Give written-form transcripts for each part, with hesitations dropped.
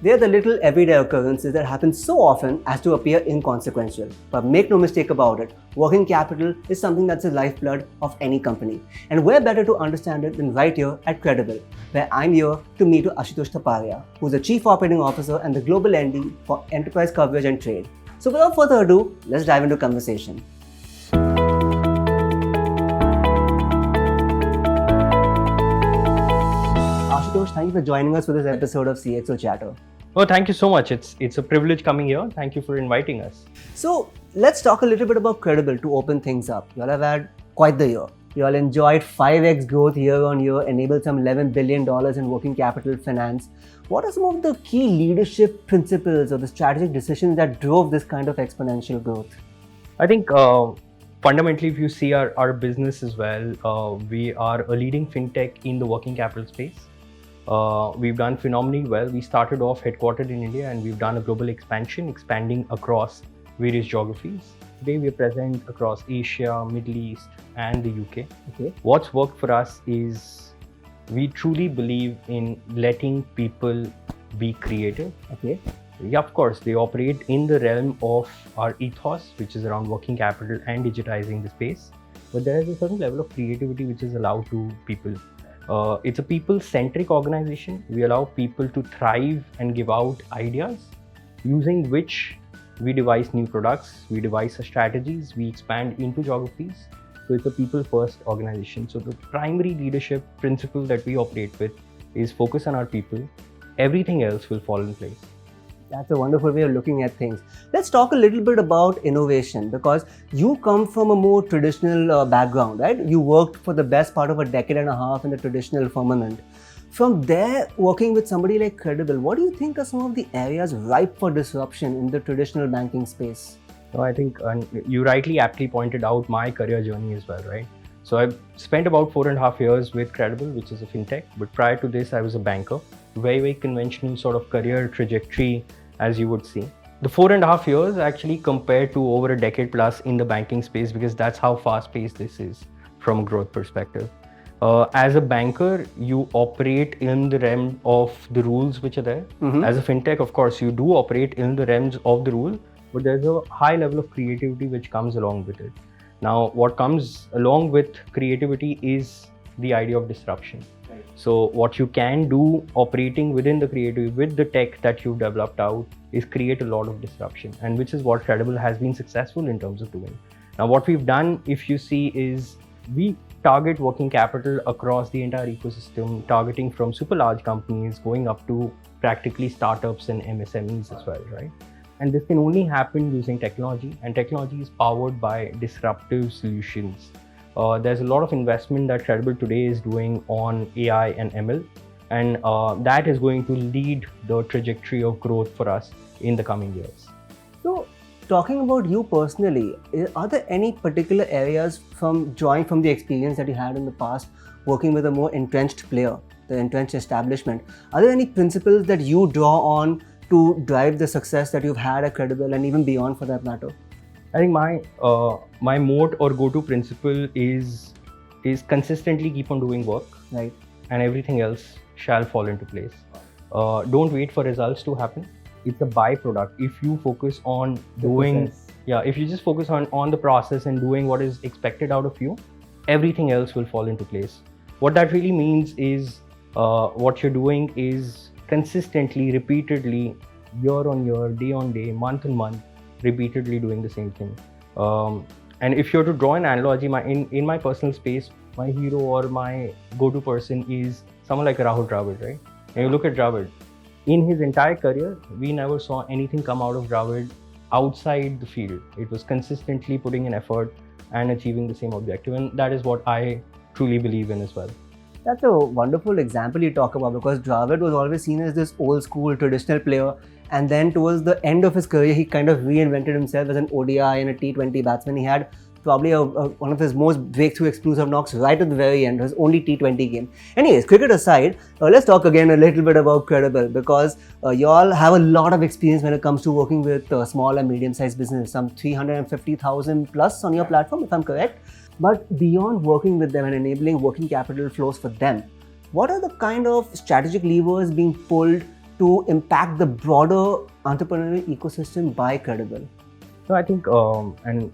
They are the little everyday occurrences that happen so often as to appear inconsequential. But make no mistake about it, working capital is something that's the lifeblood of any company. And where better to understand it than right here at CredAble, where I'm here to meet Ashutosh Taparia, who's the Chief Operating Officer and the Global MD for Enterprise Coverage and Trade. So without further ado, let's dive into conversation. Ashutosh, thank you for joining us for this episode of CXO Chatter. Oh, thank you so much. It's a privilege coming here. Thank you for inviting us. So let's talk a little bit about CredAble to open things up. You all have had quite the year. You all enjoyed 5x growth year on year, enabled some $11 billion in working capital finance. What are some of the key leadership principles or the strategic decisions that drove this kind of exponential growth? I think fundamentally, if you see our business as well, we are a leading FinTech in the working capital space. We've done phenomenally well. We started off headquartered in India and we've done a global expansion, expanding across various geographies. Today we are present across Asia, Middle East and the UK. Okay. What's worked for us is we truly believe in letting people be creative. Okay. Yeah, of course, they operate in the realm of our ethos, which is around working capital and digitizing the space. But there is a certain level of creativity which is allowed to people. It's a people-centric organization. We allow people to thrive and give out ideas, using which we devise new products, we devise strategies, we expand into geographies. So it's a people-first organization. So the primary leadership principle that we operate with is focus on our people. Everything else will fall in place. That's a wonderful way of looking at things. Let's talk a little bit about innovation, because you come from a more traditional background, right? You worked for the best part of a decade and a half in the traditional firmament. From there, working with somebody like CredAble, what do you think are some of the areas ripe for disruption in the traditional banking space? So I think you aptly pointed out my career journey as well, right? So I've spent about 4.5 years with CredAble, which is a FinTech. But prior to this, I was a banker. Very conventional sort of career trajectory, as you would see. The 4.5 years actually compared to over a decade plus in the banking space, because that's how fast-paced this is from a growth perspective. As a banker, you operate in the realm of the rules which are there. Mm-hmm. As a FinTech, of course, you do operate in the realms of the rule, but there's a high level of creativity which comes along with it. Now, what comes along with creativity is the idea of disruption. Right. So what you can do operating within the creative with the tech that you've developed out is create a lot of disruption, and which is what CredAble has been successful in terms of doing. Now, what we've done, if you see, is we target working capital across the entire ecosystem, targeting from super large companies going up to practically startups and MSMEs as well, right? And this can only happen using technology, and technology is powered by disruptive solutions. There's a lot of investment that CredAble today is doing on AI and ML, and that is going to lead the trajectory of growth for us in the coming years. So, talking about you personally, are there any particular areas drawing from the experience that you had in the past, working with a more entrenched player, the entrenched establishment? Are there any principles that you draw on to drive the success that you've had at CredAble and even beyond for that matter? I think my mode or go-to principle is consistently keep on doing work, right? And everything else shall fall into place. Don't wait for results to happen. It's a byproduct. If you focus on if you just focus on the process and doing what is expected out of you, everything else will fall into place. What that really means is what you're doing is consistently, repeatedly, year on year, day on day, month on month, repeatedly doing the same thing. And if you're to draw an analogy, in my personal space, my hero or my go-to person is someone like Rahul Dravid, right? And you look at Dravid, in his entire career, we never saw anything come out of Dravid outside the field. It was consistently putting in effort and achieving the same objective. And that is what I truly believe in as well. That's a wonderful example you talk about, because Dravid was always seen as this old school traditional player, and then towards the end of his career, he kind of reinvented himself as an ODI and a T20 batsman. He had probably one of his most breakthrough explosive knocks right at the very end, his only T20 game. Anyways, cricket aside, let's talk again a little bit about CredAble, because you all have a lot of experience when it comes to working with small and medium-sized business, some 350,000 plus on your platform, if I'm correct. But beyond working with them and enabling working capital flows for them, what are the kind of strategic levers being pulled to impact the broader entrepreneurial ecosystem by CredAble? No, I think, and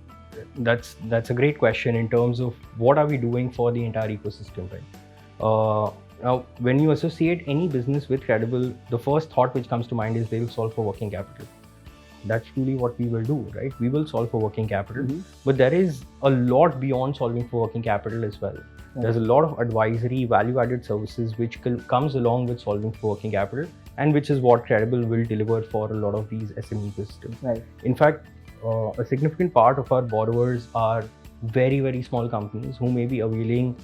that's a great question in terms of what are we doing for the entire ecosystem, right? Now, when you associate any business with CredAble, the first thought which comes to mind is they will solve for working capital. That's truly what we will do, right? We will solve for working capital, but there is a lot beyond solving for working capital as well. There's a lot of advisory, value-added services which comes along with solving for working capital, and which is what CredAble will deliver for a lot of these SME ecosystems. Right. In fact, a significant part of our borrowers are very, very small companies who may be availing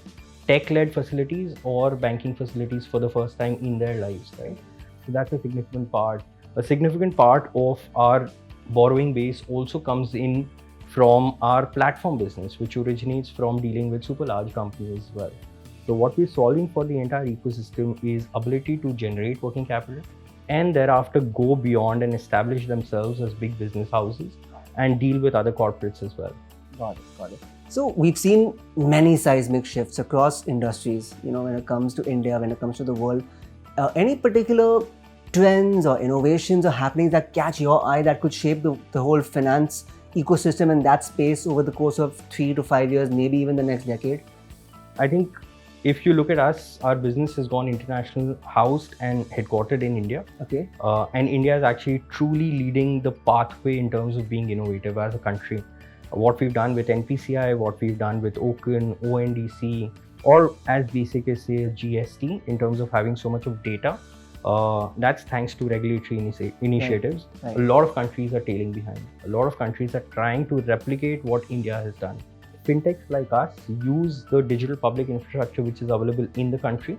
tech-led facilities or banking facilities for the first time in their lives, right? So that's a significant part. A significant part of our borrowing base also comes in from our platform business, which originates from dealing with super large companies as well. So what we're solving for the entire ecosystem is ability to generate working capital and thereafter go beyond and establish themselves as big business houses and deal with other corporates as well. Got it. So we've seen many seismic shifts across industries, when it comes to India, when it comes to the world. Any particular trends or innovations or happenings that catch your eye that could shape the whole finance ecosystem in that space over the course of 3 to 5 years, maybe even the next decade? I think if you look at us, our business has gone international, housed and headquartered in India. Okay. And India is actually truly leading the pathway in terms of being innovative as a country. What we've done with NPCI, what we've done with OCAN, ONDC, or as basic as say GST in terms of having so much of data, that's thanks to regulatory initiatives. Right. A lot of countries are tailing behind. A lot of countries are trying to replicate what India has done. FinTechs like us use the digital public infrastructure which is available in the country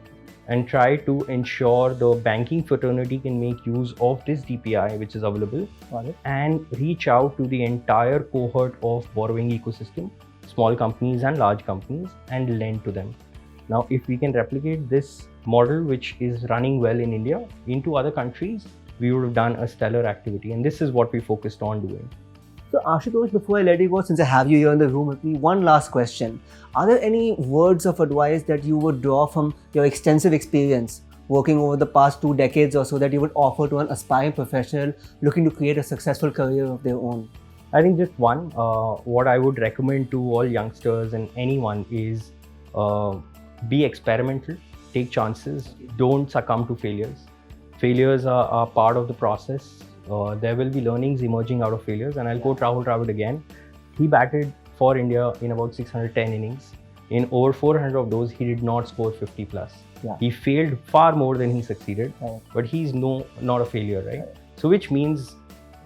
and try to ensure the banking fraternity can make use of this DPI which is available and reach out to the entire cohort of borrowing ecosystem, small companies and large companies, and lend to them. Now, if we can replicate this model which is running well in India into other countries, we would have done a stellar activity, and this is what we focused on doing. So Ashutosh, before I let you go, since I have you here in the room with me, one last question. Are there any words of advice that you would draw from your extensive experience working over the past 2 decades or so that you would offer to an aspiring professional looking to create a successful career of their own? I think just one, what I would recommend to all youngsters and anyone is be experimental, take chances, don't succumb to failures. Failures are part of the process. There will be learnings emerging out of failures, and I'll quote Rahul Dravid again. He batted for India in about 610 innings. In over 400 of those, he did not score 50 plus. He failed far more than he succeeded, but he's not a failure, right? So which means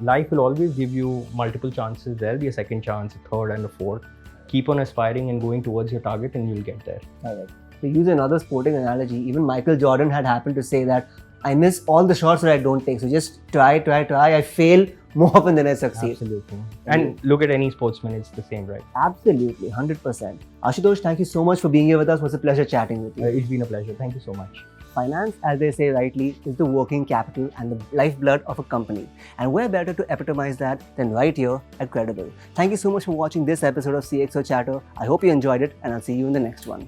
life will always give you multiple chances. There'll be a second chance, a third and a fourth. Keep on aspiring and going towards your target and you'll get there. To use another sporting analogy, even Michael Jordan had happened to say that I miss all the shots that I don't take. So just try. I fail more often than I succeed. Absolutely. And look at any sportsman, it's the same, right? Absolutely, 100%. Ashutosh, thank you so much for being here with us. It was a pleasure chatting with you. It's been a pleasure. Thank you so much. Finance, as they say rightly, is the working capital and the lifeblood of a company. And where better to epitomize that than right here at CredAble. Thank you so much for watching this episode of CXO Chatter. I hope you enjoyed it, and I'll see you in the next one.